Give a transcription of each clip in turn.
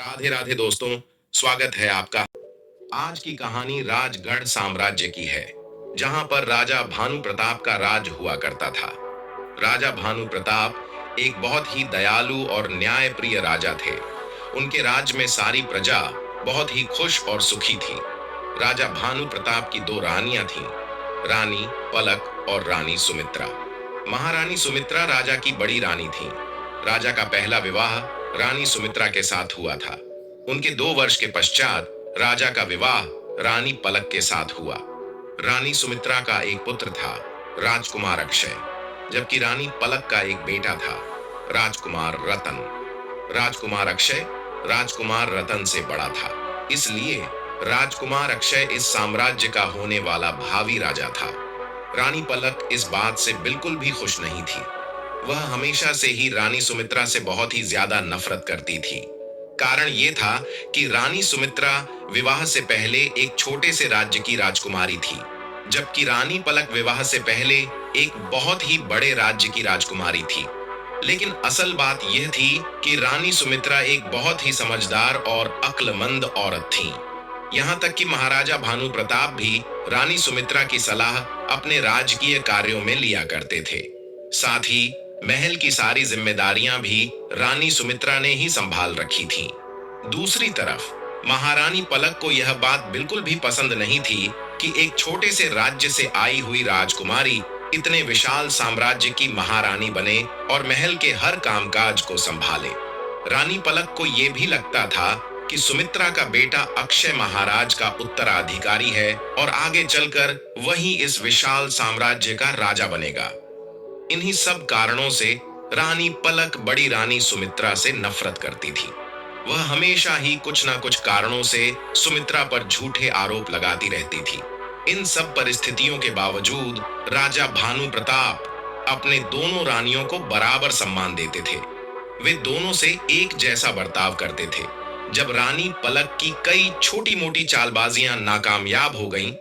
राधे राधे दोस्तों, स्वागत है आपका। आज की कहानी राजगढ़ साम्राज्य की है, जहां पर राजा भानु प्रताप का राज हुआ करता था। राजा भानु प्रताप एक बहुत ही दयालु और न्यायप्रिय राजा थे। उनके राज्य में सारी प्रजा बहुत ही खुश और सुखी थी। राजा भानु प्रताप की दो रानियां थीं, रानी पलक और रानी सुमित्रा। महारानी सुमित्रा राजा की बड़ी रानी थीं। राजा का पहला विवाह रानी सुमित्रा के साथ हुआ था। उनके 2 वर्ष के पश्चात राजा का विवाह रानी पलक के साथ हुआ। रानी सुमित्रा का एक पुत्र था, राजकुमार अक्षय, जबकि रानी पलक का एक बेटा था, राजकुमार रतन। राजकुमार अक्षय राजकुमार रतन से बड़ा था, इसलिए राजकुमार अक्षय इस साम्राज्य का होने वाला भावी राजा था। रानी पलक इस बात से बिल्कुल भी खुश नहीं थी। वह हमेशा से ही रानी सुमित्रा से बहुत ही ज्यादा नफरत करती थी। कारण यह था कि रानी सुमित्रा विवाह से पहले एक छोटे से राज्य की राजकुमारी थी, जबकि रानी पलक विवाह से पहले एक बहुत ही बड़े राज्य की राजकुमारी थी। लेकिन असल बात यह थी कि रानी सुमित्रा एक बहुत ही समझदार और अक्लमंद औरत थी। यहाँ तक कि महाराजा भानु प्रताप भी रानी सुमित्रा की सलाह अपने राजकीय कार्यों में लिया करते थे। साथ ही महल की सारी जिम्मेदारियां भी रानी सुमित्रा ने ही संभाल रखी थीं। दूसरी तरफ महारानी पलक को यह बात बिल्कुल भी पसंद नहीं थी कि एक छोटे से राज्य से आई हुई राजकुमारी इतने विशाल साम्राज्य की महारानी बने और महल के हर कामकाज को संभाले। रानी पलक को यह भी लगता था कि सुमित्रा का बेटा अक्षय महाराज का उत्तराधिकारी है और आगे चलकर वही इस विशाल साम्राज्य का राजा बनेगा। इन्हीं सब कारणों से रानी पलक बड़ी रानी सुमित्रा से नफरत करती थी। वह हमेशा ही कुछ ना कुछ कारणों से सुमित्रा पर झूठे आरोप लगाती रहती थी। इन सब परिस्थितियों के बावजूद राजा भानु प्रताप अपने दोनों रानियों को बराबर सम्मान देते थे। वे दोनों से एक जैसा बर्ताव करते थे। जब रानी पलक की कई छोटी मोटी चालबाजियां नाकामयाब हो गईं,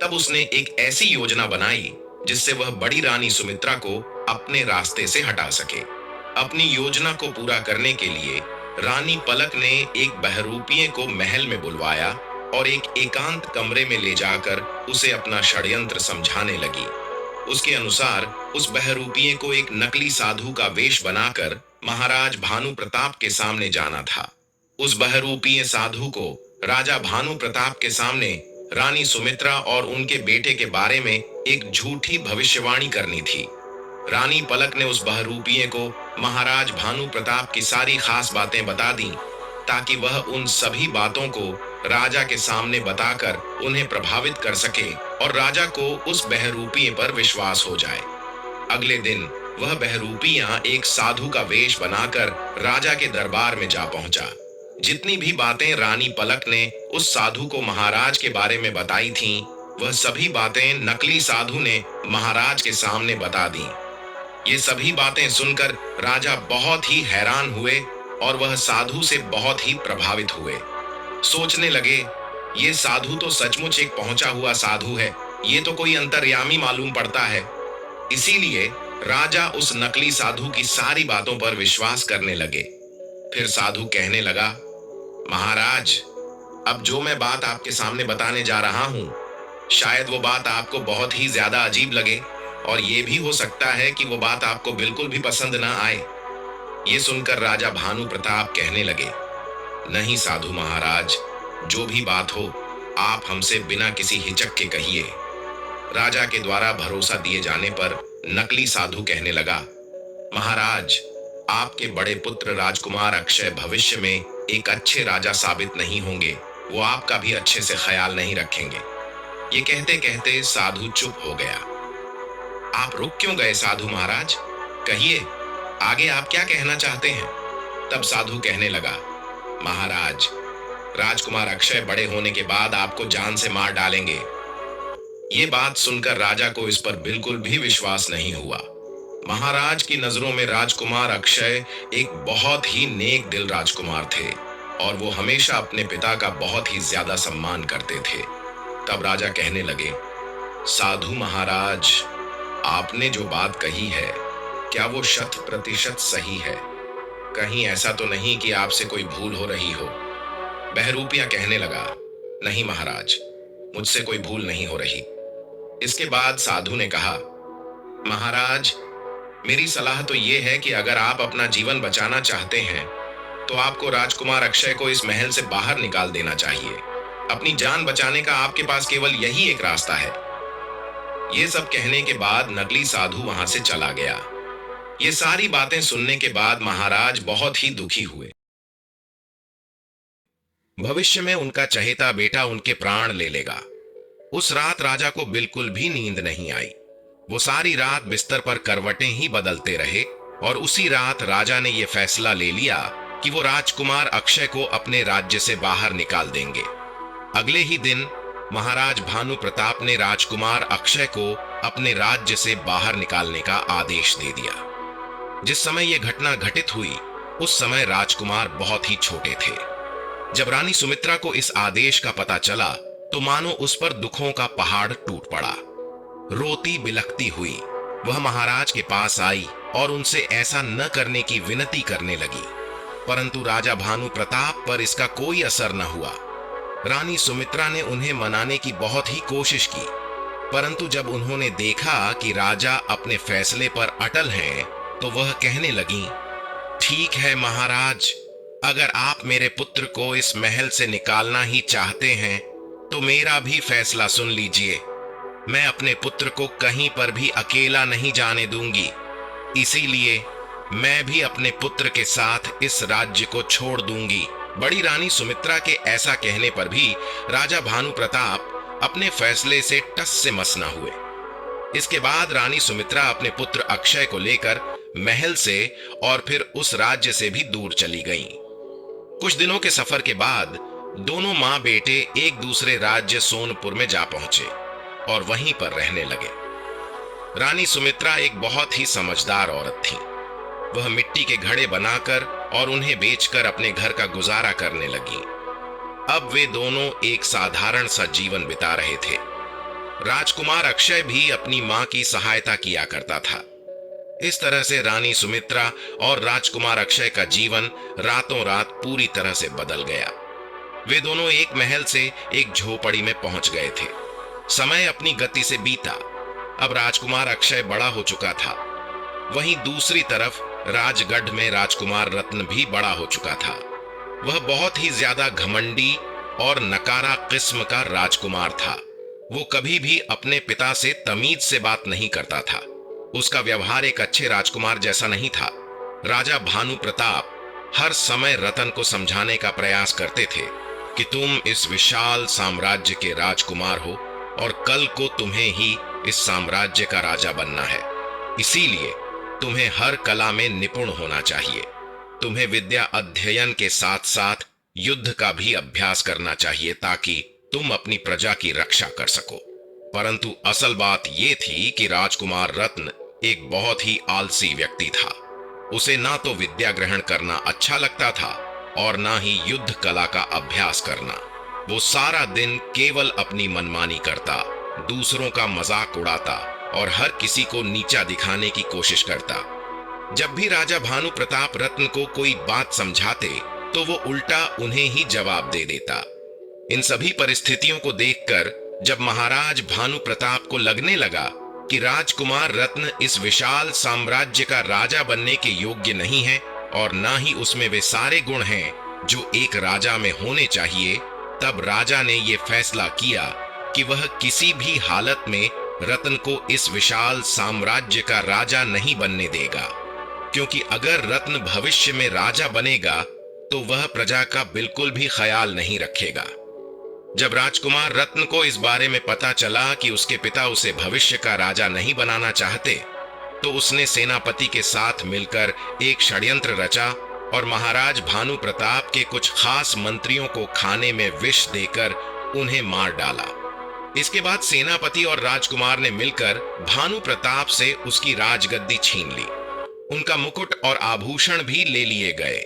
तब उसने एक ऐसी योजना बनाई जिससे वह बड़ी रानी सुमित्रा को अपने रास्ते से हटा सके। अपनी योजना को पूरा करने के लिए रानी पलक ने एक बहरूपिये को महल में बुलवाया और एक एकांत कमरे में ले जाकर उसे अपना षड्यंत्र समझाने लगी। उसके अनुसार उस बहरूपिये को एक नकली साधु का वेश बनाकर महाराज भानु प्रताप के सामने जाना था। उस बहरूपिये साधु को राजा भानु प्रताप के सामने रानी सुमित्रा और उनके बेटे के बारे में एक झूठी भविष्यवाणी करनी थी। रानी पलक ने उस बहरूपिये को महाराज भानु प्रताप की सारी खास बातें बता दी, ताकि वह उन सभी बातों को राजा के सामने बताकर उन्हें प्रभावित कर सके और राजा को उस बहरूपिये पर विश्वास हो जाए। अगले दिन वह बहरूपिया एक साधु का वेश बनाकर राजा के दरबार में जा पहुंचा। जितनी भी बातें रानी पलक ने उस साधु को महाराज के बारे में बताई थीं, वह सभी बातें नकली साधु ने महाराज के सामने बता दी। ये सभी बातें सुनकर राजा बहुत ही हैरान हुए और वह साधु से बहुत ही प्रभावित हुए। सोचने लगे, ये साधु तो सचमुच एक पहुंचा हुआ साधु है, ये तो कोई अंतर्यामी मालूम पड़ता है। इसीलिए राजा उस नकली साधु की सारी बातों पर विश्वास करने लगे। फिर साधु कहने लगा, महाराज, अब जो मैं बात आपके सामने बताने जा रहा हूं, शायद वो बात आपको बहुत ही ज्यादा अजीब लगे और ये भी हो सकता है कि वो बात आपको बिल्कुल भी पसंद ना आए। ये सुनकर राजा भानु प्रताप कहने लगे, नहीं साधु महाराज, जो भी बात हो आप हमसे बिना किसी हिचक के कहिए। राजा के द्वारा भरोसा दिए जाने पर नकली साधु कहने लगा, महाराज, आपके बड़े पुत्र राजकुमार अक्षय भविष्य में एक अच्छे राजा साबित नहीं होंगे, वो आपका भी अच्छे से ख्याल नहीं रखेंगे। ये कहते कहते साधु चुप हो गया। आप रुक क्यों गए साधु महाराज? कहिए, आगे आप क्या कहना चाहते हैं? तब साधु कहने लगा, महाराज, राजकुमार अक्षय बड़े होने के बाद आपको जान से मार डालेंगे। ये बात सुनकर राजा को इस पर बिल्कुल भी विश्वास नहीं हुआ। महाराज की नजरों में राजकुमार अक्षय एक बहुत ही नेक दिल राजकुमार थे और वो हमेशा अपने पिता का बहुत ही ज्यादा सम्मान करते थे। तब राजा कहने लगे, साधु महाराज, आपने जो बात कही है, क्या वो 100% सही है? कहीं ऐसा तो नहीं कि आपसे कोई भूल हो रही हो। बहरूपिया कहने लगा, नहीं महाराज, मुझसे कोई भूल नहीं हो रही। इसके बाद साधु ने कहा, महाराज, मेरी सलाह तो यह है कि अगर आप अपना जीवन बचाना चाहते हैं तो आपको राजकुमार अक्षय को इस महल से बाहर निकाल देना चाहिए। अपनी जान बचाने का आपके पास केवल यही एक रास्ता है। ये सब कहने के बाद नकली साधु वहां से चला गया। ये सारी बातें सुनने के बाद महाराज बहुत ही दुखी हुए। भविष्य में उनका चहेता बेटा उनके प्राण ले लेगा। उस रात राजा को बिल्कुल भी नींद नहीं आई। वो सारी रात बिस्तर पर करवटें ही बदलते रहे और उसी रात राजा ने यह फैसला ले लिया कि वो राजकुमार अक्षय को अपने राज्य से बाहर निकाल देंगे। अगले ही दिन महाराज भानु प्रताप ने राजकुमार अक्षय को अपने राज्य से बाहर निकालने का आदेश दे दिया। जिस समय यह घटना घटित हुई उस समय राजकुमार बहुत ही छोटे थे। जब रानी सुमित्रा को इस आदेश का पता चला तो मानो उस पर दुखों का पहाड़ टूट पड़ा। रोती बिलखती हुई वह महाराज के पास आई और उनसे ऐसा न करने की विनती करने लगी, परंतु राजा भानु प्रताप पर इसका कोई असर न हुआ। रानी सुमित्रा ने उन्हें मनाने की बहुत ही कोशिश की, परंतु जब उन्होंने देखा कि राजा अपने फैसले पर अटल हैं, तो वह कहने लगी, ठीक है महाराज, अगर आप मेरे पुत्र को इस महल से निकालना ही चाहते हैं तो मेरा भी फैसला सुन लीजिए। मैं अपने पुत्र को कहीं पर भी अकेला नहीं जाने दूंगी, इसीलिए मैं भी अपने पुत्र के साथ इस राज्य को छोड़ दूंगी। बड़ी रानी सुमित्रा के ऐसा कहने पर भी राजा भानु प्रताप अपने फैसले से टस से मस न हुए। इसके बाद रानी सुमित्रा अपने पुत्र अक्षय को लेकर महल से और फिर उस राज्य से भी दूर चली गईं। कुछ दिनों के सफर के बाद दोनों मां बेटे एक दूसरे राज्य सोनपुर में जा पहुंचे और वहीं पर रहने लगे। रानी सुमित्रा एक बहुत ही समझदार औरत थी। वह मिट्टी के घड़े बनाकर और उन्हें बेचकर अपने घर का गुजारा करने लगी। अब वे दोनों एक साधारण सा जीवन बिता रहे थे। राजकुमार अक्षय भी अपनी मां की सहायता किया करता था। इस तरह से रानी सुमित्रा और राजकुमार अक्षय का जीवन रातों रात पूरी तरह से बदल गया। वे दोनों एक महल से एक झोपड़ी में पहुंच गए थे। समय अपनी गति से बीता। अब राजकुमार अक्षय बड़ा हो चुका था। वहीं दूसरी तरफ राजगढ़ में राजकुमार रत्न भी बड़ा हो चुका था। वह बहुत ही ज्यादा घमंडी और नकारा किस्म का राजकुमार था। वो कभी भी अपने पिता से तमीज से बात नहीं करता था। उसका व्यवहार एक अच्छे राजकुमार जैसा नहीं था। राजा भानु प्रताप हर समय रतन को समझाने का प्रयास करते थे कि तुम इस विशाल साम्राज्य के राजकुमार हो और कल को तुम्हें ही इस साम्राज्य का राजा बनना है। इसीलिए तुम्हें हर कला में निपुण होना चाहिए। तुम्हें विद्या अध्ययन के साथ साथ युद्ध का भी अभ्यास करना चाहिए ताकि तुम अपनी प्रजा की रक्षा कर सको। परंतु असल बात यह थी कि राजकुमार रत्न एक बहुत ही आलसी व्यक्ति था। उसे ना तो विद्या ग्रहण करना अच्छा लगता था और ना ही युद्ध कला का अभ्यास करना। वो सारा दिन केवल अपनी मनमानी करता, दूसरों का मजाक उड़ाता और हर किसी को नीचा दिखाने की कोशिश करता। जब भी राजा भानु प्रताप रत्न को कोई बात समझाते तो वो उल्टा उन्हें ही जवाब दे देता। इन सभी परिस्थितियों को देखकर जब महाराज भानु प्रताप को लगने लगा कि राजकुमार रत्न इस विशाल साम्राज्य का राजा बनने के योग्य नहीं है और ना ही उसमें वे सारे गुण हैं जो एक राजा में होने चाहिए, तब राजा ने यह फैसला किया कि वह किसी भी हालत में रत्न को इस विशाल साम्राज्य का राजा नहीं बनने देगा, क्योंकि अगर रत्न भविष्य में राजा बनेगा तो वह प्रजा का बिल्कुल भी ख्याल नहीं रखेगा। जब राजकुमार रत्न को इस बारे में पता चला कि उसके पिता उसे भविष्य का राजा नहीं बनाना चाहते, तो उसने सेनापति के साथ मिलकर एक षड्यंत्र रचा और महाराज भानु प्रताप के कुछ खास मंत्रियों को खाने में विष देकर उन्हें मार डाला। इसके बाद सेनापति और राजकुमार ने मिलकर भानु प्रताप से उसकी राजगद्दी छीन ली। उनका मुकुट और आभूषण भी ले लिए गए।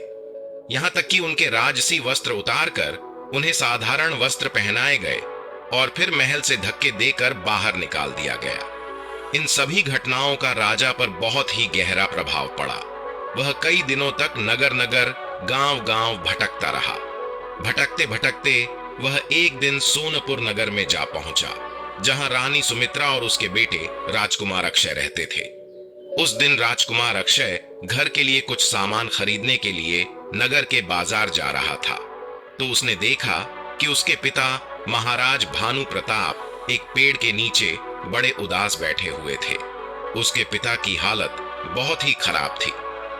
यहां तक कि उनके राजसी वस्त्र उतारकर उन्हें साधारण वस्त्र पहनाए गए और फिर महल से धक्के देकर बाहर निकाल दिया गया। इन सभी घटनाओं का राजा पर बहुत ही गहरा प्रभाव पड़ा। वह कई दिनों तक नगर नगर, गांव गांव भटकता रहा। भटकते भटकते वह एक दिन सोनपुर नगर में जा पहुंचा, जहां रानी सुमित्रा और उसके बेटे राजकुमार अक्षय रहते थे। उस दिन राजकुमार अक्षय घर के लिए कुछ सामान खरीदने के लिए नगर के बाजार जा रहा था, तो उसने देखा कि उसके पिता महाराज भानु प्रताप एक पेड़ के नीचे बड़े उदास बैठे हुए थे। उसके पिता की हालत बहुत ही खराब थी।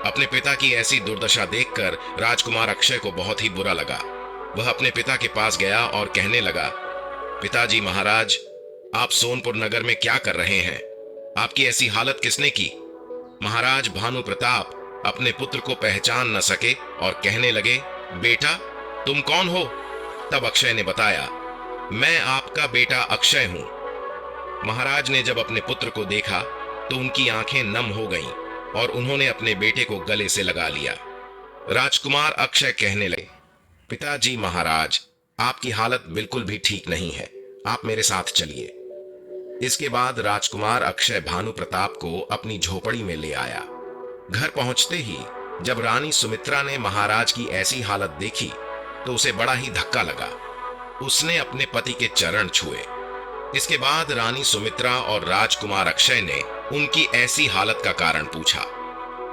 अपने पिता की ऐसी दुर्दशा देखकर राजकुमार अक्षय को बहुत ही बुरा लगा। वह अपने पिता के पास गया और कहने लगा, पिताजी महाराज, आप सोनपुर नगर में क्या कर रहे हैं? आपकी ऐसी हालत किसने की? महाराज भानु प्रताप अपने पुत्र को पहचान न सके और कहने लगे, बेटा तुम कौन हो? तब अक्षय ने बताया, मैं आपका बेटा अक्षय हूं। महाराज ने जब अपने पुत्र को देखा तो उनकी आंखें नम हो गईं और उन्होंने अपने बेटे को गले से लगा लिया। राजकुमार अक्षय कहने लगे, पिताजी महाराज, आपकी हालत बिल्कुल भी ठीक नहीं है, आप मेरे साथ चलिए। इसके बाद राजकुमार अक्षय भानु प्रताप को अपनी झोपड़ी में ले आया। घर पहुंचते ही जब रानी सुमित्रा ने महाराज की ऐसी हालत देखी तो उसे बड़ा ही धक्का लगा। उसने अपने पति के चरण छुए। इसके बाद रानी सुमित्रा और राजकुमार अक्षय ने उनकी ऐसी हालत का कारण पूछा।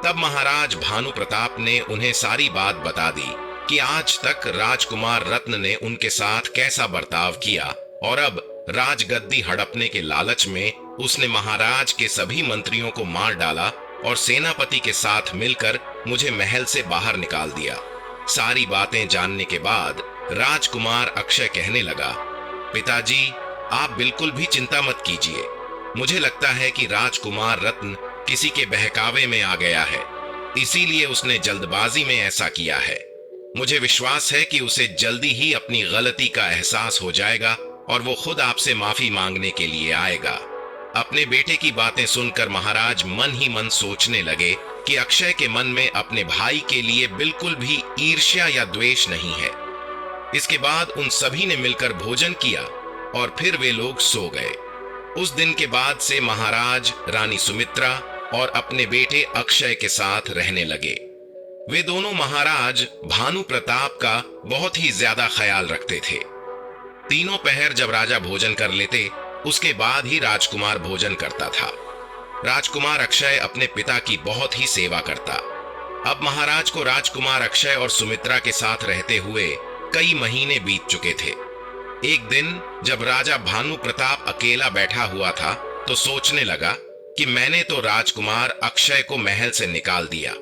तब महाराज भानु प्रताप ने उन्हें सारी बात बता दी कि आज तक राजकुमार रत्न ने उनके साथ कैसा बर्ताव किया और अब राजगद्दी हड़पने के लालच में उसने महाराज के सभी मंत्रियों को मार डाला और सेनापति के साथ मिलकर मुझे महल से बाहर निकाल दिया। सारी बातें जानने के बाद राजकुमार अक्षय कहने लगा, पिताजी आप बिल्कुल भी चिंता मत कीजिए। मुझे लगता है कि राजकुमार रत्न किसी के बहकावे में आ गया है, इसीलिए उसने जल्दबाजी में ऐसा किया है। मुझे विश्वास है कि उसे जल्दी ही अपनी गलती का एहसास हो जाएगा और वो खुद आपसे माफी मांगने के लिए आएगा। अपने बेटे की बातें सुनकर महाराज मन ही मन सोचने लगे कि अक्षय के मन में अपने भाई के लिए बिल्कुल भी ईर्ष्या या द्वेष नहीं है। इसके बाद उन सभी ने मिलकर भोजन किया और फिर वे लोग सो गए। उस दिन के बाद से महाराज रानी सुमित्रा और अपने बेटे अक्षय के साथ रहने लगे। वे दोनों महाराज भानु प्रताप का बहुत ही ज्यादा ख्याल रखते थे। तीनों पहर जब राजा भोजन कर लेते उसके बाद ही राजकुमार भोजन करता था। राजकुमार अक्षय अपने पिता की बहुत ही सेवा करता। अब महाराज को राजकुमार अक्षय और सुमित्रा के साथ रहते हुए कई महीने बीत चुके थे। एक दिन जब राजा भानु प्रताप अकेला बैठा हुआ था तो सोचने लगा कि मैंने तो राजकुमार अक्षय को महल से निकाल दिया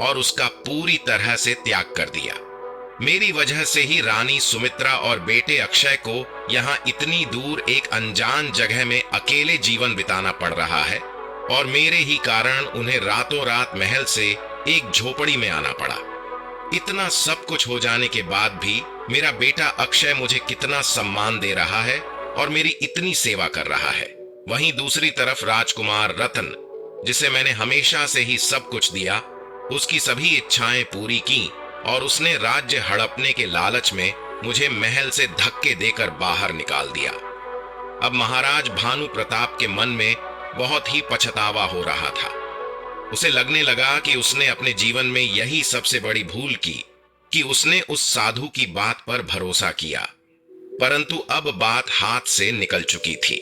और उसका पूरी तरह से त्याग कर दिया। मेरी वजह से ही रानी सुमित्रा और बेटे अक्षय को यहाँ इतनी दूर एक अनजान जगह में अकेले जीवन बिताना पड़ रहा है और मेरे ही कारण उन्हें रातों रात महल से एक झोपड़ी में आना पड़ा। इतना सब कुछ हो जाने के बाद भी मेरा बेटा अक्षय मुझे कितना सम्मान दे रहा है और मेरी इतनी सेवा कर रहा है। वहीं दूसरी तरफ राजकुमार रतन, जिसे मैंने हमेशा से ही सब कुछ दिया, उसकी सभी इच्छाएं पूरी की और उसने राज्य हड़पने के लालच में मुझे महल से धक्के देकर बाहर निकाल दिया। अब महाराज भानु प्रताप के मन में बहुत ही पछतावा हो रहा था। उसे लगने लगा कि उसने अपने जीवन में यही सबसे बड़ी भूल की कि उसने उस साधु की बात पर भरोसा किया, परंतु अब बात हाथ से निकल चुकी थी।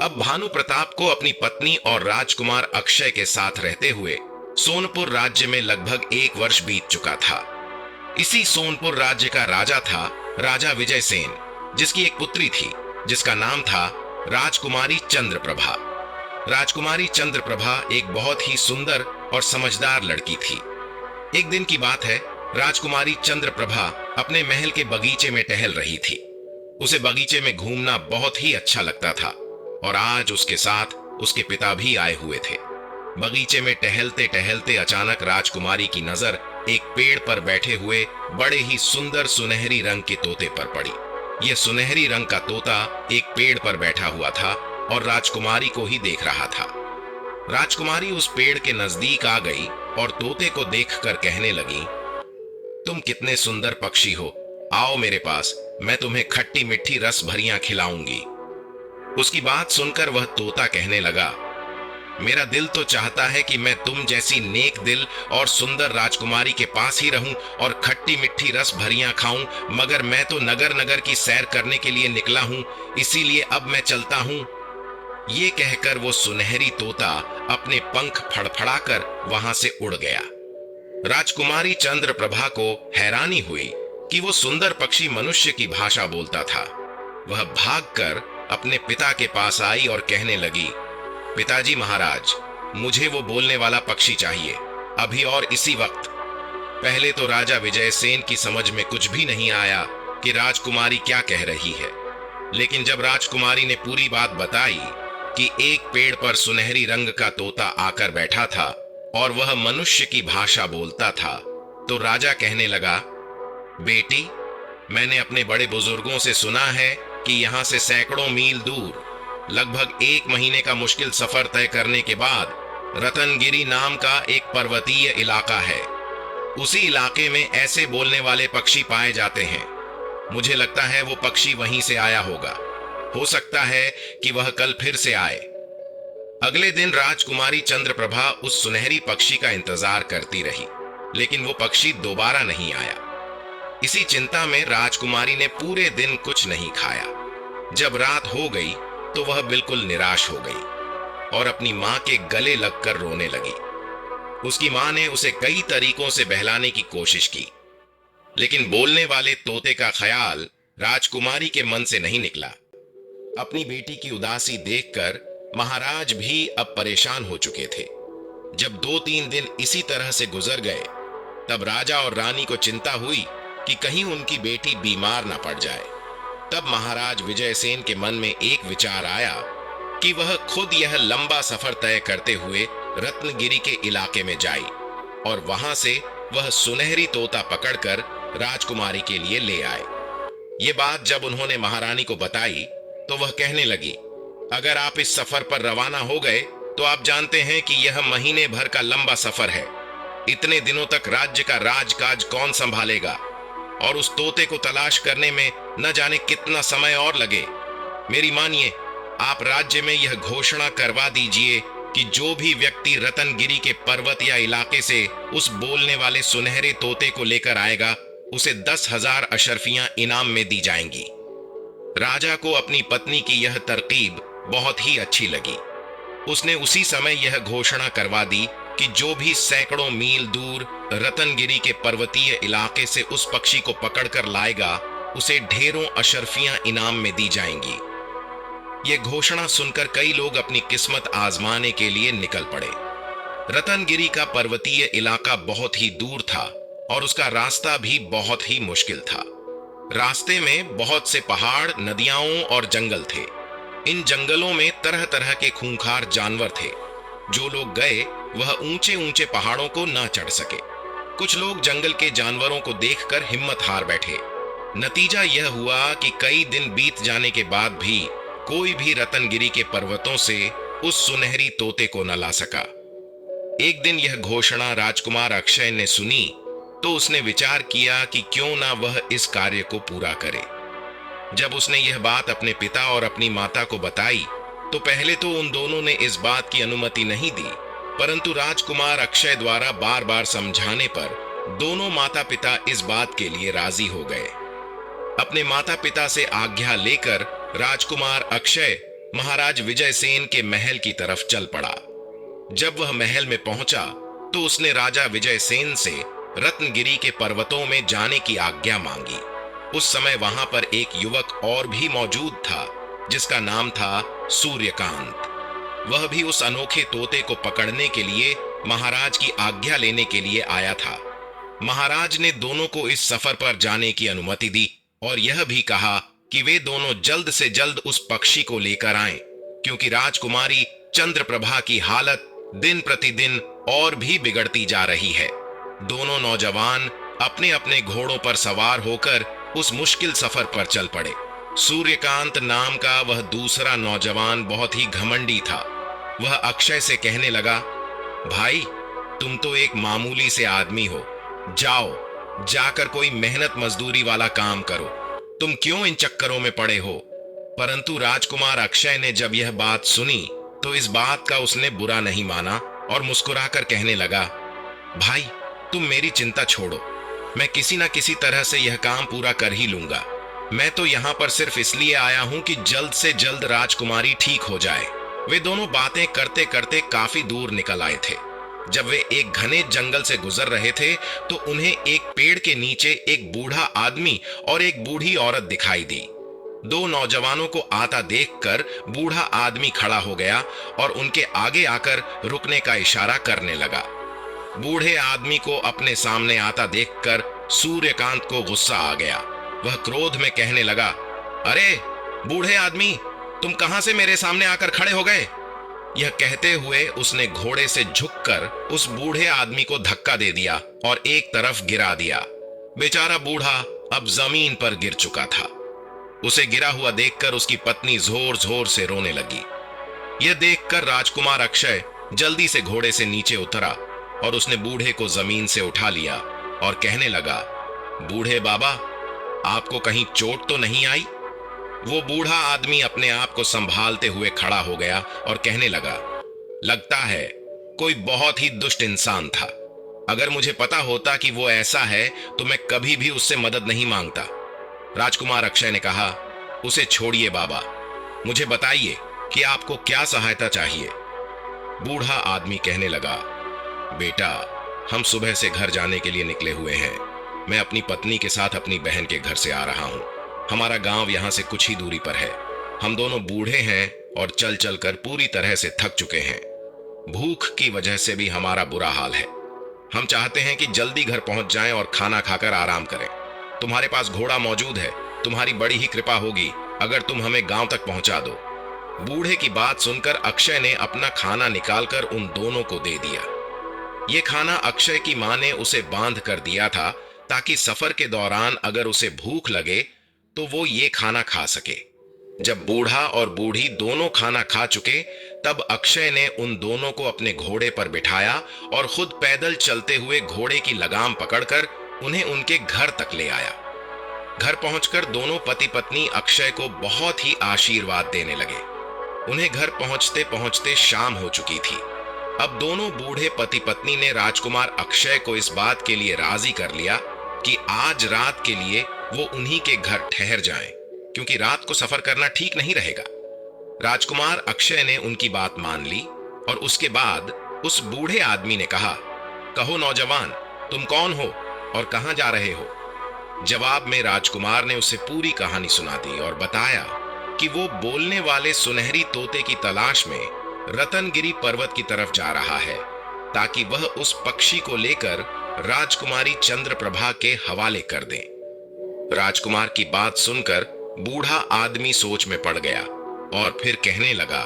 अब भानु प्रताप को अपनी पत्नी और राजकुमार अक्षय के साथ रहते हुए सोनपुर राज्य में लगभग 1 वर्ष बीत चुका था। इसी सोनपुर राज्य का राजा था राजा विजयसेन, जिसकी एक पुत्री थी जिसका नाम था राजकुमारी चंद्रप्रभा। राजकुमारी चंद्रप्रभा एक बहुत ही सुंदर और समझदार लड़की थी। एक दिन की बात है, राजकुमारी चंद्रप्रभा अपने महल के बगीचे में टहल रही थी। उसे बगीचे में घूमना बहुत ही अच्छा लगता था और आज उसके साथ उसके पिता भी आए हुए थे। बगीचे में टहलते टहलते अचानक राजकुमारी की नजर एक पेड़ पर बैठे हुए बड़े ही सुंदर सुनहरी रंग के तोते पर पड़ी। यह सुनहरी रंग का तोता एक पेड़ पर बैठा हुआ था और राजकुमारी को ही देख रहा था। राजकुमारी उस पेड़ के नजदीक आ गई और तोते को देखकर कहने लगी, तुम कितने सुंदर पक्षी हो, आओ मेरे पास, मैं तुम्हें खट्टी मिट्ठी रस भरियां खिलाऊंगी। उसकी बात सुनकर वह तोता कहने लगा, मेरा दिल तो चाहता है कि मैं तुम जैसी नेक दिल और सुंदर राजकुमारी के पास ही रहूं और खट्टी मिट्टी रस भरियां खाऊं, मगर मैं तो नगर नगर की सैर करने के लिए निकला हूं, इसीलिए अब मैं चलता हूं। ये कहकर वो सुनहरी तोता अपने पंख फड़फड़ाकर वहां से उड़ गया। राजकुमारी चंद्रप्रभा को हैरानी हुई कि वो सुंदर पक्षी मनुष्य की भाषा बोलता था। वह भागकर अपने पिता के पास आई और कहने लगी, पिताजी महाराज, मुझे वो बोलने वाला पक्षी चाहिए, अभी और इसी वक्त। पहले तो राजा विजयसेन की समझ में कुछ भी नहीं आया कि राजकुमारी क्या कह रही है, लेकिन जब राजकुमारी ने पूरी बात बताई कि एक पेड़ पर सुनहरी रंग का तोता आकर बैठा था और वह मनुष्य की भाषा बोलता था, तो राजा कहने लगा, बेटी, मैंने अपने बड़े बुजुर्गों से सुना है कि यहां से सैकड़ों मील दूर, लगभग 1 महीने का मुश्किल सफर तय करने के बाद रतनगिरी नाम का एक पर्वतीय इलाका है। उसी इलाके में ऐसे बोलने वाले पक्षी पाए जाते हैं। मुझे लगता है वो पक्षी वहीं से आया होगा। हो सकता है कि वह कल फिर से आए। अगले दिन राजकुमारी चंद्रप्रभा उस सुनहरी पक्षी का इंतजार करती रही, लेकिन वो पक्षी दोबारा नहीं आया। इसी चिंता में राजकुमारी ने पूरे दिन कुछ नहीं खाया। जब रात हो गई तो वह बिल्कुल निराश हो गई और अपनी मां के गले लगकर रोने लगी। उसकी मां ने उसे कई तरीकों से बहलाने की कोशिश की, लेकिन बोलने वाले तोते का ख्याल राजकुमारी के मन से नहीं निकला। अपनी बेटी की उदासी देखकर महाराज भी अब परेशान हो चुके थे। जब 2-3 दिन इसी तरह से गुजर गए, तब राजा और रानी को चिंता हुई कि कहीं उनकी बेटी बीमार ना पड़ जाए। तब महाराज विजयसेन के मन में एक विचार आया कि वह खुद यह लंबा सफर तय करते हुए रत्नगिरी के इलाके में जाए और वहां से वह सुनहरी तोता पकड़कर राजकुमारी के लिए ले आए। ये बात जब उन्होंने महारानी को बताई तो वह कहने लगी, अगर आप इस सफर पर रवाना हो गए तो आप जानते हैं कि यह महीने भर का लंबा सफर है। इतने दिनों तक राज्य का राजकाज कौन संभालेगा, और उस तोते को तलाश करने में न जाने कितना समय और लगे। मेरी मानिए, आप राज्य में यह घोषणा करवा दीजिए कि जो भी व्यक्ति रतनगिरी के पर्वत या इलाके से उस बोलने वाले सुनहरे तोते को लेकर आएगा, उसे 10,000 अशर्फियां इनाम में दी जाएंगी। राजा को अपनी पत्नी की यह तरकीब बहुत ही अच्छी लगी। उसने उसी समय यह घोषणा करवा दी कि जो भी सैकड़ों मील दूर रतनगिरी के पर्वतीय इलाके से उस पक्षी को पकड़कर लाएगा, उसे ढेरों अशर्फियां इनाम में दी जाएंगी। यह घोषणा सुनकर कई लोग अपनी किस्मत आजमाने के लिए निकल पड़े। रतनगिरी का पर्वतीय इलाका बहुत ही दूर था और उसका रास्ता भी बहुत ही मुश्किल था। रास्ते में बहुत से पहाड़, नदियां और जंगल थे। इन जंगलों में तरह तरह के खूंखार जानवर थे। जो लोग गए वह ऊंचे ऊंचे पहाड़ों को ना चढ़ सके। कुछ लोग जंगल के जानवरों को देखकर हिम्मत हार बैठे। नतीजा यह हुआ कि कई दिन बीत जाने के बाद भी कोई भी रतनगिरी के पर्वतों से उस सुनहरी तोते को न ला सका। एक दिन यह घोषणा राजकुमार अक्षय ने सुनी तो उसने विचार किया कि क्यों ना वह इस कार्य को पूरा करे। जब उसने यह बात अपने पिता और अपनी माता को बताई तो पहले तो उन दोनों ने इस बात की अनुमति नहीं दी, परंतु राजकुमार अक्षय द्वारा बार बार समझाने पर दोनों माता पिता इस बात के लिए राजी हो गए। अपने माता पिता से आज्ञा लेकर राजकुमार अक्षय महाराज विजयसेन के महल की तरफ चल पड़ा। जब वह महल में पहुंचा तो उसने राजा विजयसेन से रत्नगिरी के पर्वतों में जाने की आज्ञा मांगी। उस समय वहां पर एक युवक और भी मौजूद था जिसका नाम था सूर्यकांत। वह भी उस अनोखे तोते को पकड़ने के लिए महाराज की आज्ञा लेने के लिए आया था। महाराज ने दोनों को इस सफर पर जाने की अनुमति दी और यह भी कहा कि वे दोनों जल्द से जल्द उस पक्षी को लेकर आएं, क्योंकि राजकुमारी चंद्रप्रभा की हालत दिन प्रतिदिन और भी बिगड़ती जा रही है। दोनों नौजवान अपने अपने घोड़ों पर सवार होकर उस मुश्किल सफर पर चल पड़े। सूर्यकांत नाम का वह दूसरा नौजवान बहुत ही घमंडी था। वह अक्षय से कहने लगा, भाई, तुम तो एक मामूली से आदमी हो, जाओ जाकर कोई मेहनत मजदूरी वाला काम करो, तुम क्यों इन चक्करों में पड़े हो। परंतु राजकुमार अक्षय ने जब यह बात सुनी तो इस बात का उसने बुरा नहीं माना और मुस्कुराकर कहने लगा, भाई तुम मेरी चिंता छोड़ो, मैं किसी ना किसी तरह से यह काम पूरा कर ही लूंगा। मैं तो यहाँ पर सिर्फ इसलिए आया हूं कि जल्द से जल्द राजकुमारी ठीक हो जाए। वे दोनों बातें करते करते काफी दूर निकल आए थे। जब वे एक घने जंगल से गुजर रहे थे तो उन्हें एक पेड़ के नीचे एक बूढ़ा आदमी और एक बूढ़ी औरत दिखाई दी। दो नौजवानों को आता देखकर बूढ़ा आदमी खड़ा हो गया और उनके आगे आकर रुकने का इशारा करने लगा। बूढ़े आदमी को अपने सामने आता देखकर सूर्यकांत को गुस्सा आ गया। वह क्रोध में कहने लगा, अरे बूढ़े आदमी, तुम कहां से मेरे सामने आकर खड़े हो गए? यह कहते हुए उसने घोड़े से झुककर उस बूढ़े आदमी को धक्का दे दिया और एक तरफ गिरा दिया। बेचारा बूढ़ा अब जमीन पर गिर चुका था। उसे गिरा हुआ देखकर उसकी पत्नी जोर जोर से रोने लगी। यह देखकर राजकुमार अक्षय जल्दी से घोड़े से नीचे उतरा और उसने बूढ़े को जमीन से उठा लिया और कहने लगा, बूढ़े बाबा, आपको कहीं चोट तो नहीं आई? वो बूढ़ा आदमी अपने आप को संभालते हुए खड़ा हो गया और कहने लगा, लगता है कोई बहुत ही दुष्ट इंसान था। अगर मुझे पता होता कि वो ऐसा है तो मैं कभी भी उससे मदद नहीं मांगता। राजकुमार अक्षय ने कहा, उसे छोड़िए बाबा, मुझे बताइए कि आपको क्या सहायता चाहिए। बूढ़ा आदमी कहने लगा, बेटा, हम सुबह से घर जाने के लिए निकले हुए हैं। मैं अपनी पत्नी के साथ अपनी बहन के घर से आ रहा हूं। हमारा गांव यहां से कुछ ही दूरी पर है। हम दोनों बूढ़े हैं और चल चल कर पूरी तरह से थक चुके हैं। भूख की वजह से भी हमारा बुरा हाल है। हम चाहते हैं कि जल्दी घर पहुंच जाएं और खाना खाकर आराम करें। तुम्हारे पास घोड़ा मौजूद है, तुम्हारी बड़ी ही कृपा होगी अगर तुम हमें गांव तक पहुंचा दो। बूढ़े की बात सुनकर अक्षय ने अपना खाना निकालकर उन दोनों को दे दिया। ये खाना अक्षय की मां ने उसे बांध कर दिया था ताकि सफर के दौरान अगर उसे भूख लगे तो वो ये खाना खा सके। जब बूढ़ा और बूढ़ी दोनों खाना खा चुके तब अक्षय ने उन दोनों को अपने घोड़े पर बिठाया और खुद पैदल चलते हुए घोड़े की लगाम पकड़कर उन्हें उनके घर तक ले आया। घर पहुंचकर दोनों पति पत्नी अक्षय को बहुत ही आशीर्वाद देने लगे। उन्हें घर पहुंचते पहुंचते शाम हो चुकी थी। अब दोनों बूढ़े पति पत्नी ने राजकुमार अक्षय को इस बात के लिए राजी कर लिया कि आज रात के लिए वो उन्हीं के घर ठहर जाएं, क्योंकि रात को सफर करना ठीक नहीं रहेगा। राजकुमार अक्षय ने उनकी बात मान ली और उसके बाद उस बूढ़े आदमी ने कहा, कहो नौजवान, तुम कौन हो और कहां जा रहे हो? जवाब में राजकुमार ने उसे पूरी कहानी सुना दी और बताया कि वो बोलने वाले सुनहरी तोते की तलाश में रतनगिरी पर्वत की तरफ जा रहा है ताकि वह उस पक्षी को लेकर राजकुमारी चंद्रप्रभा के हवाले कर दे। राजकुमार की बात सुनकर बूढ़ा आदमी सोच में पड़ गया और फिर कहने लगा,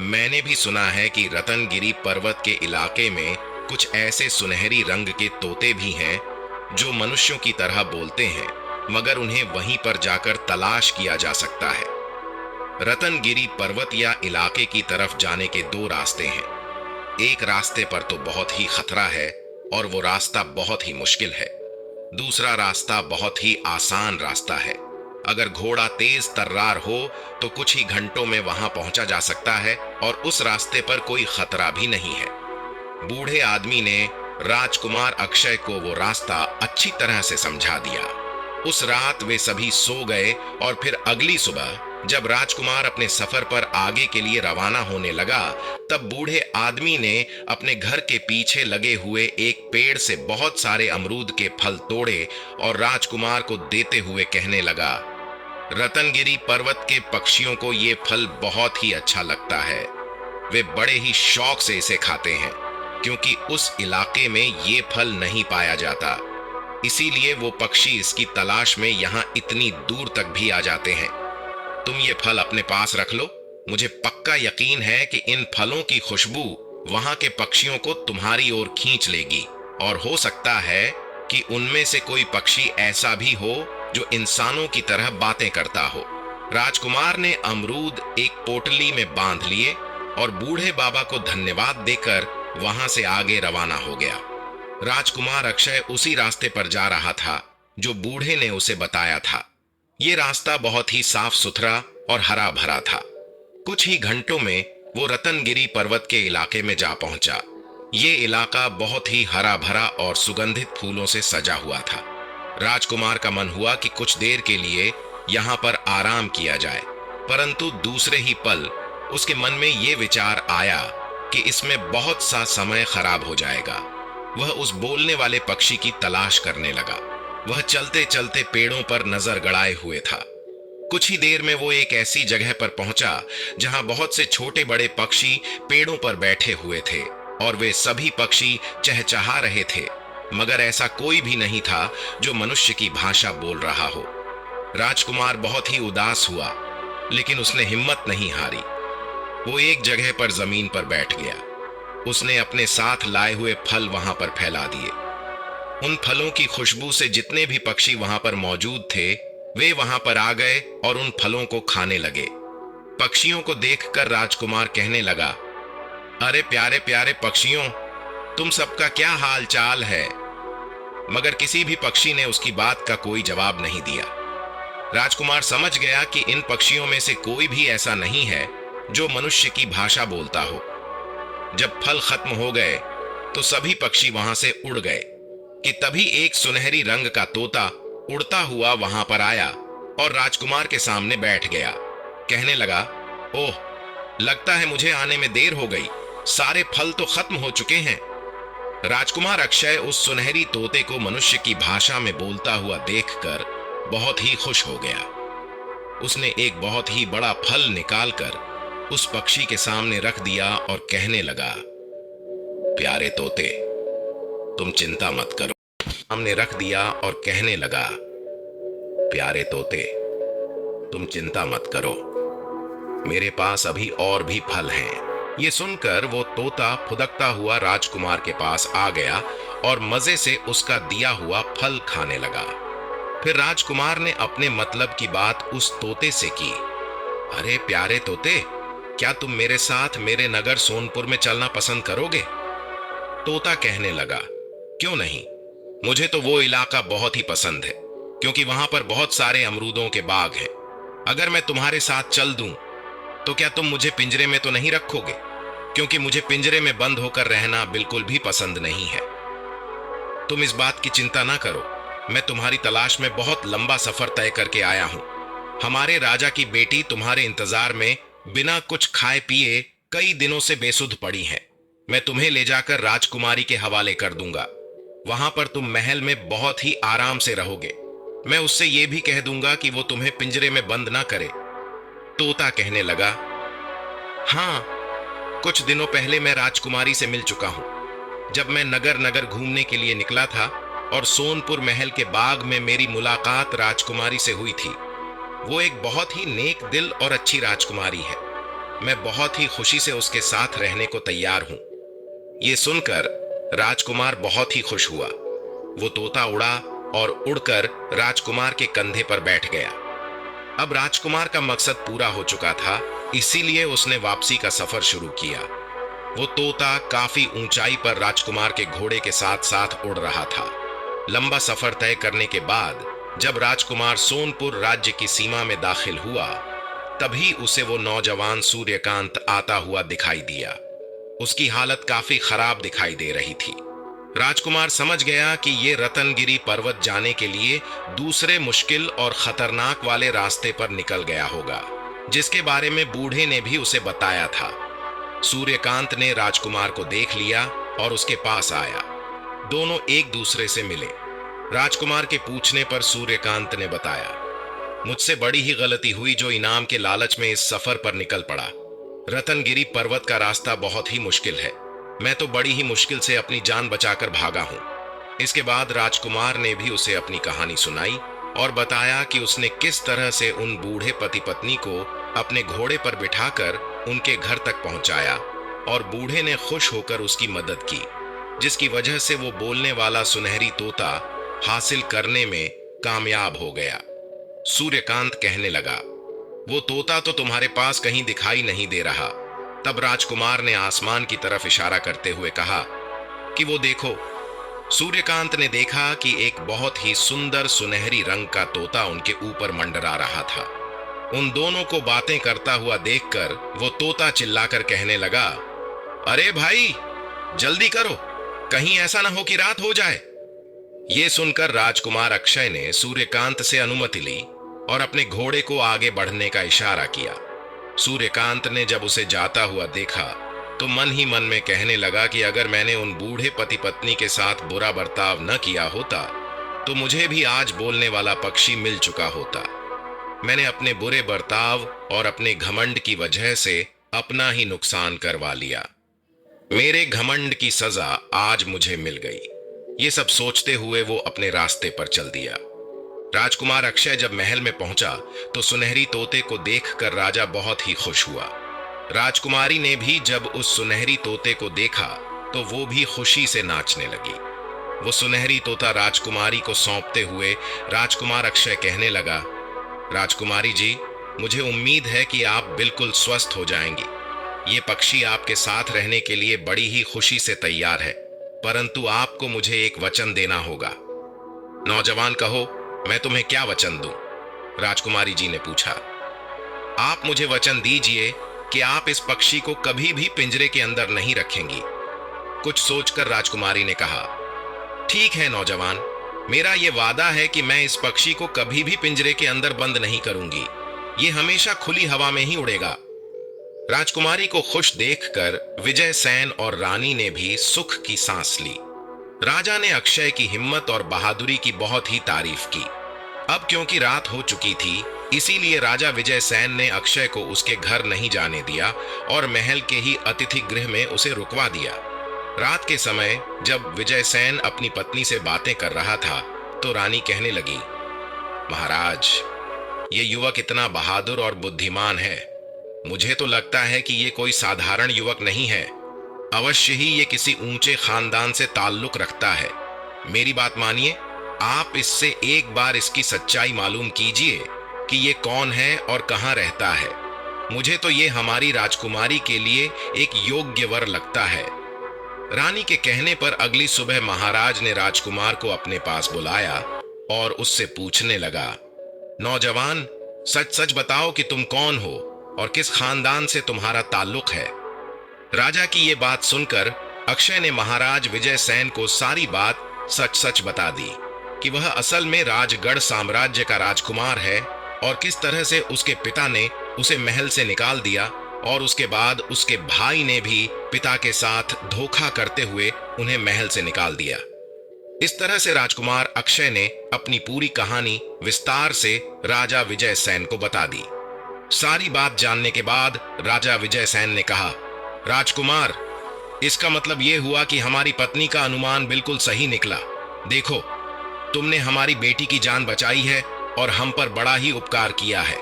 मैंने भी सुना है कि रतनगिरी पर्वत के इलाके में कुछ ऐसे सुनहरी रंग के तोते भी हैं जो मनुष्यों की तरह बोलते हैं, मगर उन्हें वहीं पर जाकर तलाश किया जा सकता है। रतनगिरी पर्वत या इलाके की तरफ जाने के दो रास्ते हैं। एक रास्ते पर तो बहुत ही खतरा है और वो रास्ता बहुत ही मुश्किल है। दूसरा रास्ता बहुत ही आसान रास्ता है। अगर घोड़ा तेज तर्रार हो तो कुछ ही घंटों में वहां पहुंचा जा सकता है और उस रास्ते पर कोई खतरा भी नहीं है। बूढ़े आदमी ने राजकुमार अक्षय को वो रास्ता अच्छी तरह से समझा दिया। उस रात वे सभी सो गए और फिर अगली सुबह जब राजकुमार अपने सफर पर आगे के लिए रवाना होने लगा तब बूढ़े आदमी ने अपने घर के पीछे लगे हुए एक पेड़ से बहुत सारे अमरूद के फल तोड़े और राजकुमार को देते हुए कहने लगा, रतनगिरी पर्वत के पक्षियों को ये फल बहुत ही अच्छा लगता है। वे बड़े ही शौक से इसे खाते हैं क्योंकि उस इलाके में ये फल नहीं पाया जाता। इसीलिए वो पक्षी इसकी तलाश में यहां इतनी दूर तक भी आ जाते हैं। तुम ये फल अपने पास रख लो। मुझे पक्का यकीन है कि इन फलों की खुशबू वहां के पक्षियों को तुम्हारी ओर खींच लेगी और हो सकता है कि उनमें से कोई पक्षी ऐसा भी हो जो इंसानों की तरह बातें करता हो। राजकुमार ने अमरूद एक पोटली में बांध लिए और बूढ़े बाबा को धन्यवाद देकर वहां से आगे रवाना हो गया। राजकुमार अक्षय उसी रास्ते पर जा रहा था जो बूढ़े ने उसे बताया था। ये रास्ता बहुत ही साफ सुथरा और हरा भरा था। कुछ ही घंटों में वो रतनगिरी पर्वत के इलाके में जा पहुंचा। ये इलाका बहुत ही हरा भरा और सुगंधित फूलों से सजा हुआ था। राजकुमार का मन हुआ कि कुछ देर के लिए यहाँ पर आराम किया जाए, परंतु दूसरे ही पल उसके मन में ये विचार आया कि इसमें बहुत सा समय खराब हो जाएगा। वह उस बोलने वाले पक्षी की तलाश करने लगा। वह चलते चलते पेड़ों पर नजर गड़ाए हुए था। कुछ ही देर में वो एक ऐसी जगह पर पहुंचा जहां बहुत से छोटे बड़े पक्षी पेड़ों पर बैठे हुए थे और वे सभी पक्षी चहचहा रहे थे, मगर ऐसा कोई भी नहीं था जो मनुष्य की भाषा बोल रहा हो। राजकुमार बहुत ही उदास हुआ, लेकिन उसने हिम्मत नहीं हारी। वो एक जगह पर जमीन पर बैठ गया। उसने अपने साथ लाए हुए फल वहां पर फैला दिए। उन फलों की खुशबू से जितने भी पक्षी वहां पर मौजूद थे वे वहां पर आ गए और उन फलों को खाने लगे। पक्षियों को देखकर राजकुमार कहने लगा, अरे प्यारे प्यारे पक्षियों, तुम सबका क्या हाल चाल है? मगर किसी भी पक्षी ने उसकी बात का कोई जवाब नहीं दिया। राजकुमार समझ गया कि इन पक्षियों में से कोई भी ऐसा नहीं है जो मनुष्य की भाषा बोलता हो। जब फल खत्म हो गए तो सभी पक्षी वहां से उड़ गए कि तभी एक सुनहरी रंग का तोता उड़ता हुआ वहां पर आया और राजकुमार के सामने बैठ गया। कहने लगा, ओह, लगता है मुझे आने में देर हो गई, सारे फल तो खत्म हो चुके हैं। राजकुमार अक्षय उस सुनहरी तोते को मनुष्य की भाषा में बोलता हुआ देखकर बहुत ही खुश हो गया। उसने एक बहुत ही बड़ा फल निकालकर उस पक्षी के सामने रख दिया और कहने लगा, प्यारे तोते, तुम चिंता मत करो। हमने रख दिया और कहने लगा, प्यारे तोते, तुम चिंता मत करो, मेरे पास अभी और भी फल हैं। ये सुनकर वो तोता फुदकता हुआ राजकुमार के पास आ गया और मजे से उसका दिया हुआ फल खाने लगा। फिर राजकुमार ने अपने मतलब की बात उस तोते से की। अरे प्यारे तोते, क्या तुम मेरे साथ मेरे नगर सोनपुर में चलना पसंद करोगे? तोता कहने लगा, क्यों नहीं, मुझे तो वो इलाका बहुत ही पसंद है, क्योंकि वहां पर बहुत सारे अमरूदों के बाग हैं। अगर मैं तुम्हारे साथ चल दूं तो क्या तुम मुझे पिंजरे में तो नहीं रखोगे? क्योंकि मुझे पिंजरे में बंद होकर रहना बिल्कुल भी पसंद नहीं है। तुम इस बात की चिंता ना करो, मैं तुम्हारी तलाश में बहुत लंबा सफर तय करके आया हूं। हमारे राजा की बेटी तुम्हारे इंतजार में बिना कुछ खाए पिए कई दिनों से बेसुध पड़ी है। मैं तुम्हें ले जाकर राजकुमारी के हवाले कर दूंगा। वहां पर तुम महल में बहुत ही आराम से रहोगे। मैं उससे यह भी कह दूंगा कि वो तुम्हें पिंजरे में बंद ना करे। तोता कहने लगा, हाँ, कुछ दिनों पहले मैं राजकुमारी से मिल चुका हूं। जब मैं नगर नगर घूमने के लिए निकला था और सोनपुर महल के बाग में मेरी मुलाकात राजकुमारी से हुई थी। वो एक बहुत ही नेक दिल और अच्छी राजकुमारी है। मैं बहुत ही खुशी से उसके साथ रहने को तैयार हूं। ये सुनकर राजकुमार बहुत ही खुश हुआ। वो तोता उड़ा और उड़कर राजकुमार के कंधे पर बैठ गया। अब राजकुमार का मकसद पूरा हो चुका था, इसीलिए उसने वापसी का सफर शुरू किया। वो तोता काफी ऊंचाई पर राजकुमार के घोड़े के साथ साथ उड़ रहा था। लंबा सफर तय करने के बाद जब राजकुमार सोनपुर राज्य की सीमा में दाखिल हुआ, तभी उसे वो नौजवान सूर्यकांत आता हुआ दिखाई दिया। उसकी हालत काफी खराब दिखाई दे रही थी। राजकुमार समझ गया कि ये रतनगिरी पर्वत जाने के लिए दूसरे मुश्किल और खतरनाक वाले रास्ते पर निकल गया होगा, जिसके बारे में बूढ़े ने भी उसे बताया था। सूर्यकांत ने राजकुमार को देख लिया और उसके पास आया। दोनों एक दूसरे से मिले। राजकुमार के पूछने पर सूर्यकांत ने बताया, मुझसे बड़ी ही गलती हुई जो इनाम के लालच में इस सफर पर निकल पड़ा। रतनगिरी पर्वत का रास्ता बहुत ही मुश्किल है। मैं तो बड़ी ही मुश्किल से अपनी जान बचाकर भागा हूं। इसके बाद राजकुमार ने भी उसे अपनी कहानी सुनाई और बताया कि उसने किस तरह से उन बूढ़े पति पत्नी को अपने घोड़े पर बिठाकर उनके घर तक पहुंचाया और बूढ़े ने खुश होकर उसकी मदद की, जिसकी वजह से वो बोलने वाला सुनहरी तोता हासिल करने में कामयाब हो गया। सूर्यकांत कहने लगा, वो तोता तो तुम्हारे पास कहीं दिखाई नहीं दे रहा। तब राजकुमार ने आसमान की तरफ इशारा करते हुए कहा कि वो देखो। सूर्यकांत ने देखा कि एक बहुत ही सुंदर सुनहरी रंग का तोता उनके ऊपर मंडरा रहा था। उन दोनों को बातें करता हुआ देखकर वो तोता चिल्लाकर कहने लगा, अरे भाई जल्दी करो, कहीं ऐसा ना हो कि रात हो जाए। ये सुनकर राजकुमार अक्षय ने सूर्यकांत से अनुमति ली और अपने घोड़े को आगे बढ़ने का इशारा किया। सूर्यकांत ने जब उसे जाता हुआ देखा तो मन ही मन में कहने लगा कि अगर मैंने उन बूढ़े पति पत्नी के साथ बुरा बर्ताव न किया होता तो मुझे भी आज बोलने वाला पक्षी मिल चुका होता। मैंने अपने बुरे बर्ताव और अपने घमंड की वजह से अपना ही नुकसान करवा लिया। मेरे घमंड की सजा आज मुझे मिल गई। ये सब सोचते हुए वो अपने रास्ते पर चल दिया। राजकुमार अक्षय जब महल में पहुंचा तो सुनहरी तोते को देखकर राजा बहुत ही खुश हुआ। राजकुमारी ने भी जब उस सुनहरी तोते को देखा तो वो भी खुशी से नाचने लगी। वो सुनहरी तोता राजकुमारी को सौंपते हुए राजकुमार अक्षय कहने लगा, राजकुमारी जी, मुझे उम्मीद है कि आप बिल्कुल स्वस्थ हो जाएंगी। ये पक्षी आपके साथ रहने के लिए बड़ी ही खुशी से तैयार है, परंतु आपको मुझे एक वचन देना होगा। नौजवान, कहो मैं तुम्हें क्या वचन दूं? राजकुमारी जी ने पूछा। आप मुझे वचन दीजिए कि आप इस पक्षी को कभी भी पिंजरे के अंदर नहीं रखेंगी। कुछ सोचकर राजकुमारी ने कहा, ठीक है नौजवान, मेरा यह वादा है कि मैं इस पक्षी को कभी भी पिंजरे के अंदर बंद नहीं करूंगी। ये हमेशा खुली हवा में ही उड़ेगा। राजकुमारी को खुश देखकर विजय सेन और रानी ने भी सुख की सांस ली। राजा ने अक्षय की हिम्मत और बहादुरी की बहुत ही तारीफ की। अब क्योंकि रात हो चुकी थी, इसीलिए राजा विजय सेन ने अक्षय को उसके घर नहीं जाने दिया और महल के ही अतिथि गृह में उसे रुकवा दिया। रात के समय जब विजय सेन अपनी पत्नी से बातें कर रहा था तो रानी कहने लगी, महाराज, ये युवक इतना बहादुर और बुद्धिमान है। मुझे तो लगता है कि ये कोई साधारण युवक नहीं है। अवश्य ही ये किसी ऊंचे खानदान से ताल्लुक रखता है। मेरी बात मानिए, आप इससे एक बार इसकी सच्चाई मालूम कीजिए कि ये कौन है और कहां रहता है। मुझे तो ये हमारी राजकुमारी के लिए एक योग्य वर लगता है। रानी के कहने पर अगली सुबह महाराज ने राजकुमार को अपने पास बुलाया और उससे पूछने लगा, नौजवान, सच सच बताओ कि तुम कौन हो और किस खानदान से तुम्हारा ताल्लुक है। राजा की ये बात सुनकर अक्षय ने महाराज विजय सेन को सारी बात सच सच बता दी कि वह असल में राजगढ़ साम्राज्य का राजकुमार है और किस तरह से उसके पिता ने उसे महल से निकाल दिया और उसके बाद उसके भाई ने भी पिता के साथ धोखा करते हुए उन्हें महल से निकाल दिया। इस तरह से राजकुमार अक्षय ने अपनी पूरी कहानी विस्तार से राजा विजय सेन को बता दी। सारी बात जानने के बाद राजा विजय सेन ने कहा, राजकुमार, इसका मतलब यह हुआ कि हमारी पत्नी का अनुमान बिल्कुल सही निकला। देखो, तुमने हमारी बेटी की जान बचाई है और हम पर बड़ा ही उपकार किया है।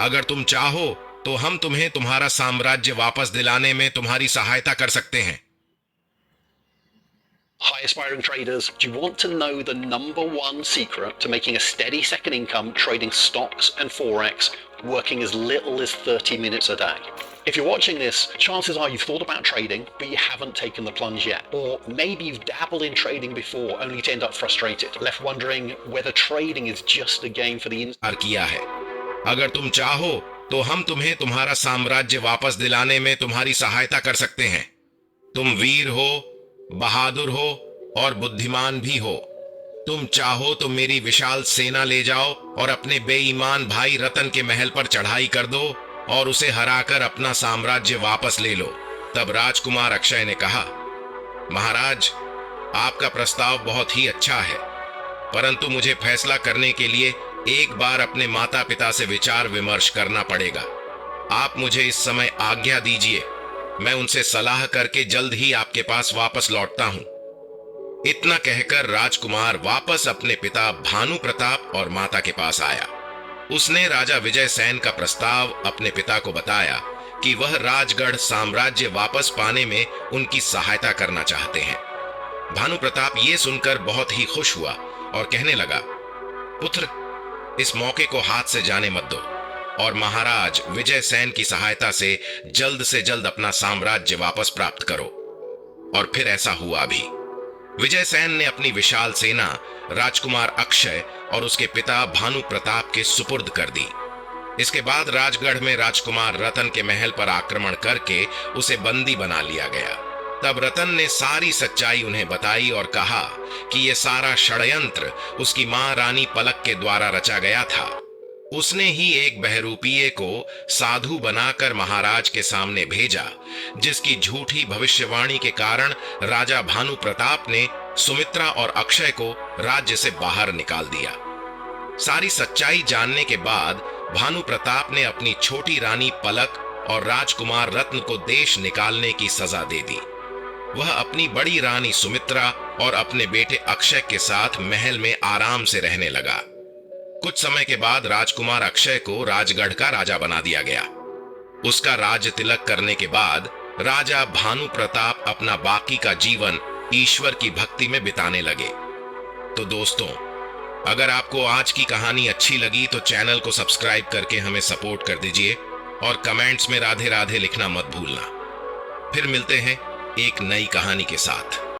अगर तुम चाहो तो हम तुम्हें तुम्हारा साम्राज्य वापस दिलाने में तुम्हारी सहायता कर सकते हैं। Hi aspiring traders, do you want to know the number one secret to making a steady second income trading stocks and forex, working as little as 30 minutes a day? If you're watching this, chances are you've thought about trading, but you haven't taken the plunge yet. Or maybe you've dabbled in trading before, only to end up frustrated, left wondering whether trading is just a game for the किया है। अगर तुम चाहो तो हम तुम्हें तुम्हारा साम्राज्य वापस दिलाने में तुम्हारी सहायता कर सकते हैं। तुम वीर हो, बहादुर हो और बुद्धिमान भी हो। तुम चाहो तो मेरी विशाल सेना ले जाओ और अपने बेईमान भाई रतन के महल पर चढ़ाई कर दो और उसे हराकर अपना साम्राज्य वापस ले लो। तब राजकुमार अक्षय ने कहा, महाराज, आपका प्रस्ताव बहुत ही अच्छा है, परंतु मुझे फैसला करने के लिए एक बार अपने माता पिता से विचार विमर्श करना पड़ेगा। आप मुझे इस समय आज्ञा दीजिए, मैं उनसे सलाह करके जल्द ही आपके पास वापस लौटता हूं। इतना कहकर राजकुमार वापस अपने पिता भानु प्रताप और माता के पास आया। उसने राजा विजय सेन का प्रस्ताव अपने पिता को बताया कि वह राजगढ़ साम्राज्य वापस पाने में उनकी सहायता करना चाहते हैं। भानु प्रताप ये सुनकर बहुत ही खुश हुआ और कहने लगा, पुत्र, इस मौके को हाथ से जाने मत दो और महाराज विजय सेन की सहायता से जल्द अपना साम्राज्य वापस प्राप्त करो। और फिर ऐसा हुआ भी। विजय सेन ने अपनी विशाल सेना राजकुमार अक्षय और उसके पिता भानु प्रताप के सुपुर्द कर दी। इसके बाद राजगढ़ में राजकुमार रतन के महल पर आक्रमण करके उसे बंदी बना लिया गया। तब रतन ने सारी सच्चाई उन्हें बताई और कहा कि यह सारा षड्यंत्र उसकी मां रानी पलक के द्वारा रचा गया था। उसने ही एक बहरूपीय को साधु बनाकर महाराज के सामने भेजा, जिसकी झूठी भविष्यवाणी के कारण राजा भानु प्रताप ने सुमित्रा और अक्षय को राज्य से बाहर निकाल दिया। सारी सच्चाई जानने के बाद भानु प्रताप ने अपनी छोटी रानी पलक और राजकुमार रत्न को देश निकालने की सजा दे दी। वह अपनी बड़ी रानी सुमित्रा और अपने बेटे अक्षय के साथ महल में आराम से रहने लगा। कुछ समय के बाद राजकुमार अक्षय को राजगढ़ का राजा बना दिया गया। उसका राज तिलक करने के बाद राजा भानु प्रताप अपना बाकी का जीवन ईश्वर की भक्ति में बिताने लगे। तो दोस्तों, अगर आपको आज की कहानी अच्छी लगी तो चैनल को सब्सक्राइब करके हमें सपोर्ट कर दीजिए और कमेंट्स में राधे राधे लिखना मत भूलना। फिर मिलते हैं एक नई कहानी के साथ।